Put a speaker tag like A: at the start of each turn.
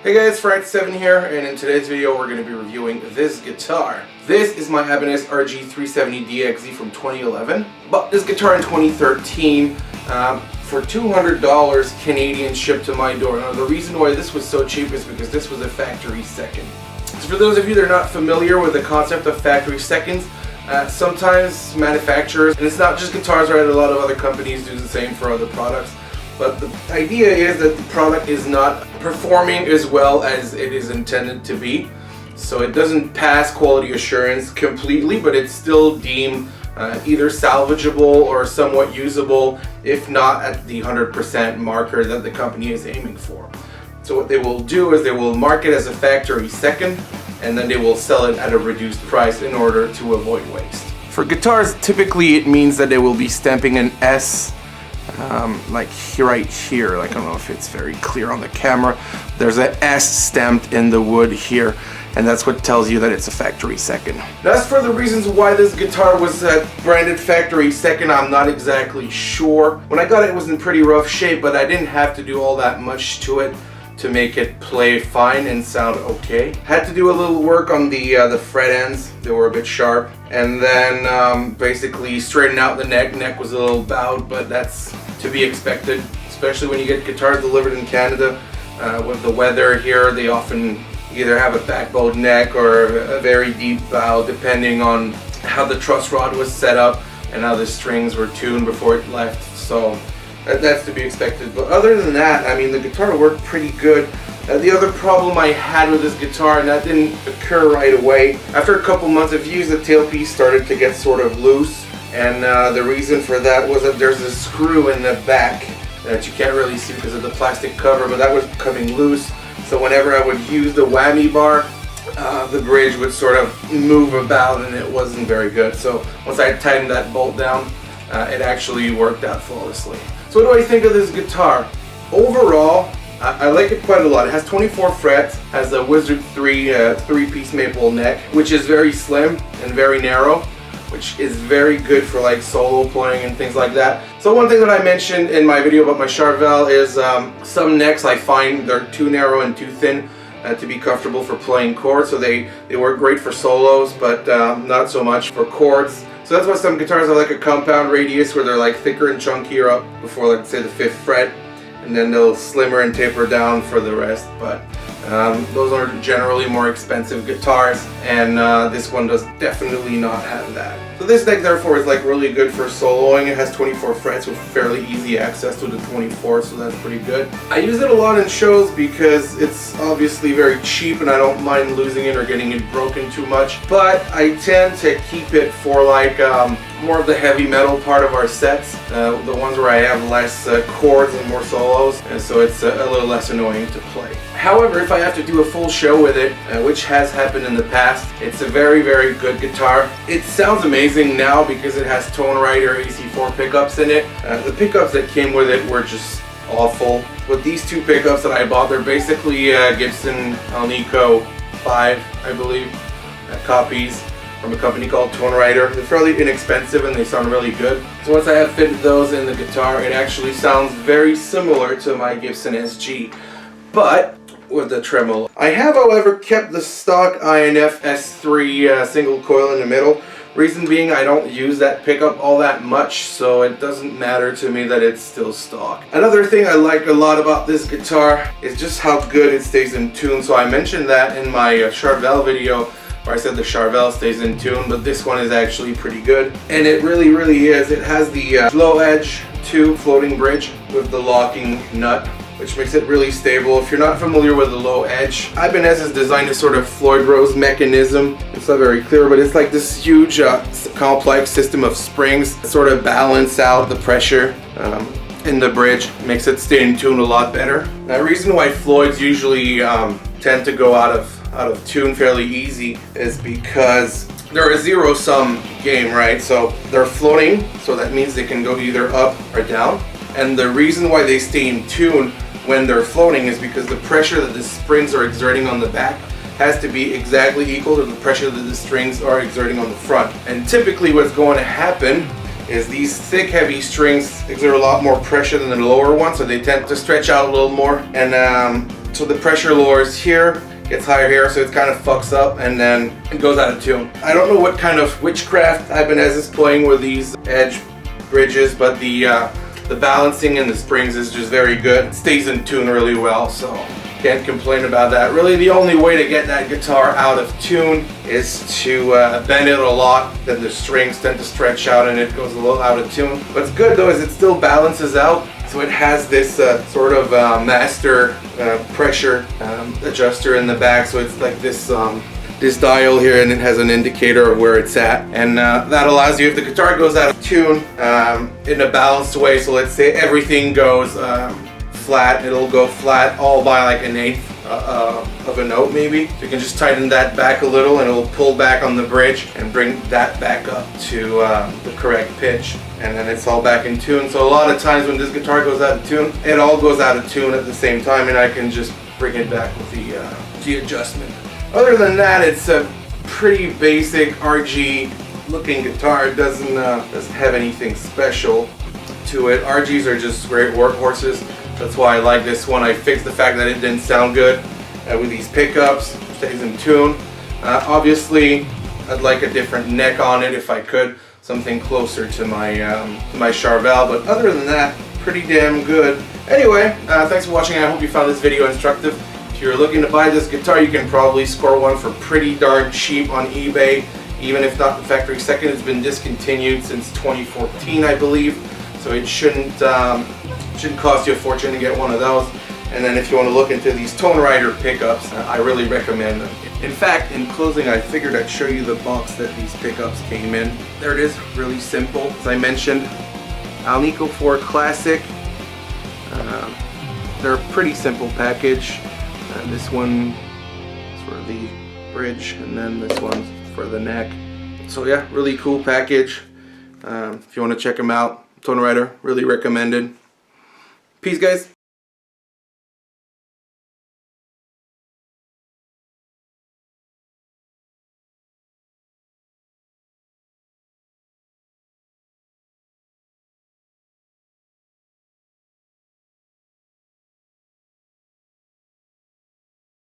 A: Hey guys, Frank7 here, and in today's video we're going to be reviewing this guitar. This is my Ibanez RG370DXZ from 2011. Bought this guitar in 2013 for $200 Canadian shipped to my door. Now the reason why this was so cheap is because this was a factory second. So for those of you that are not familiar with the concept of factory seconds, sometimes manufacturers, and it's not just guitars, right, a lot of other companies do the same for other products. But the idea is that the product is not performing as well as it is intended to be. So it doesn't pass quality assurance completely, but it's still deemed either salvageable or somewhat usable, if not at the 100% marker that the company is aiming for. So what they will do is they will mark it as a factory second, and then they will sell it at a reduced price in order to avoid waste. For guitars, typically it means that they will be stamping an S like right here. Like, I don't know if it's very clear on the camera. There's an S stamped in the wood here, and that's what tells you that it's a factory second. As for the reasons why this guitar was branded factory second, I'm not exactly sure. When I got it, it was in pretty rough shape, but I didn't have to do all that much to it to make it play fine and sound okay. Had to do a little work on the fret ends. They were a bit sharp, and then basically straighten out the neck. Neck was a little bowed, but that's to be expected, especially when you get guitars delivered in Canada. With the weather here, they often either have a backbowed neck or a very deep bow, depending on how the truss rod was set up and how the strings were tuned before it left. So that's to be expected. But other than that, I mean, the guitar worked pretty good. The other problem I had with this guitar, and that didn't occur right away, after a couple months of use, the tailpiece started to get sort of loose. And the reason for that was that there's a screw in the back that you can't really see because of the plastic cover, but that was coming loose. So whenever I would use the whammy bar, the bridge would sort of move about, and it wasn't very good. So once I tightened that bolt down, it actually worked out flawlessly. So what do I think of this guitar? Overall, I like it quite a lot. It has 24 frets, has a Wizard 3 three-piece maple neck, which is very slim and very narrow, which is very good for like solo playing and things like that. So one thing that I mentioned in my video about my Charvel is some necks I find they're too narrow and too thin to be comfortable for playing chords. So they work great for solos, but not so much for chords. So that's why some guitars have like a compound radius where they're like thicker and chunkier up before, let's say, the 5th fret, and then they'll slimmer and taper down for the rest. But those are generally more expensive guitars, and this one does definitely not have that. So this neck therefore is like really good for soloing. It has 24 frets with fairly easy access to the 24, so that's pretty good. I use it a lot in shows because it's obviously very cheap and I don't mind losing it or getting it broken too much, but I tend to keep it for like more of the heavy metal part of our sets, the ones where I have less chords and more solos, and so it's a little less annoying to play. However, if I have to do a full show with it, which has happened in the past, it's a very, very good guitar. It sounds amazing now because it has Tonerider AC4 pickups in it. The pickups that came with it were just awful. But these two pickups that I bought, they're basically Gibson Alnico 5, I believe, copies from a company called Tonerider. They're fairly inexpensive and they sound really good. So once I have fitted those in the guitar, it actually sounds very similar to my Gibson SG, but with the tremolo. I have, however, kept the stock INF S3 single coil in the middle. Reason being, I don't use that pickup all that much, so it doesn't matter to me that it's still stock. Another thing I like a lot about this guitar is just how good it stays in tune. So I mentioned that in my Charvel video, where I said the Charvel stays in tune, but this one is actually pretty good. And it really, really is. It has the low edge 2 floating bridge with the locking nut, which makes it really stable. If you're not familiar with the low edge, Ibanez has designed a sort of Floyd Rose mechanism. It's not very clear, but it's like this huge complex system of springs that sort of balance out the pressure in the bridge. Makes it stay in tune a lot better. The reason why Floyds usually tend to go out of tune fairly easy is because they're a zero-sum game, right? So they're floating, so that means they can go either up or down. And the reason why they stay in tune when they're floating is because the pressure that the springs are exerting on the back has to be exactly equal to the pressure that the strings are exerting on the front. And typically what's going to happen is these thick, heavy strings exert a lot more pressure than the lower ones, so they tend to stretch out a little more. And So the pressure lowers here, gets higher here, so it kind of fucks up, and then it goes out of tune. I don't know what kind of witchcraft Ibanez is playing with these edge bridges, but the balancing in the springs is just very good. It stays in tune really well, so can't complain about that. Really, the only way to get that guitar out of tune is to bend it a lot. Then the strings tend to stretch out and it goes a little out of tune. What's good though is it still balances out. So it has this sort of master pressure adjuster in the back. So it's like this this dial here, and it has an indicator of where it's at, and that allows you, if the guitar goes out of tune in a balanced way, so let's say everything goes flat, it'll go flat all by like an eighth of a note maybe. So you can just tighten that back a little and it'll pull back on the bridge and bring that back up to the correct pitch, and then it's all back in tune. So a lot of times when this guitar goes out of tune, it all goes out of tune at the same time, and I can just bring it back with the adjustment. Other than that, it's a pretty basic RG looking guitar. It doesn't have anything special to it. RGs are just great workhorses. That's why I like this one. I fixed the fact that it didn't sound good with these pickups. It stays in tune. Obviously, I'd like a different neck on it if I could, something closer to my Charvel. But other than that, pretty damn good. Anyway, thanks for watching. I hope you found this video instructive. If you're looking to buy this guitar, you can probably score one for pretty darn cheap on eBay, even if not the factory second. It's been discontinued since 2014, I believe, so it shouldn't cost you a fortune to get one of those. And then if you want to look into these Tonerider pickups, I really recommend them. In fact, in closing, I figured I'd show you the box that these pickups came in. There it is, really simple. As I mentioned, Alnico 4 Classic. They're a pretty simple package. This one is for the bridge, and then this one's for the neck. So yeah, really cool package. If you want to check them out, Tonerider, really recommended. Peace, guys.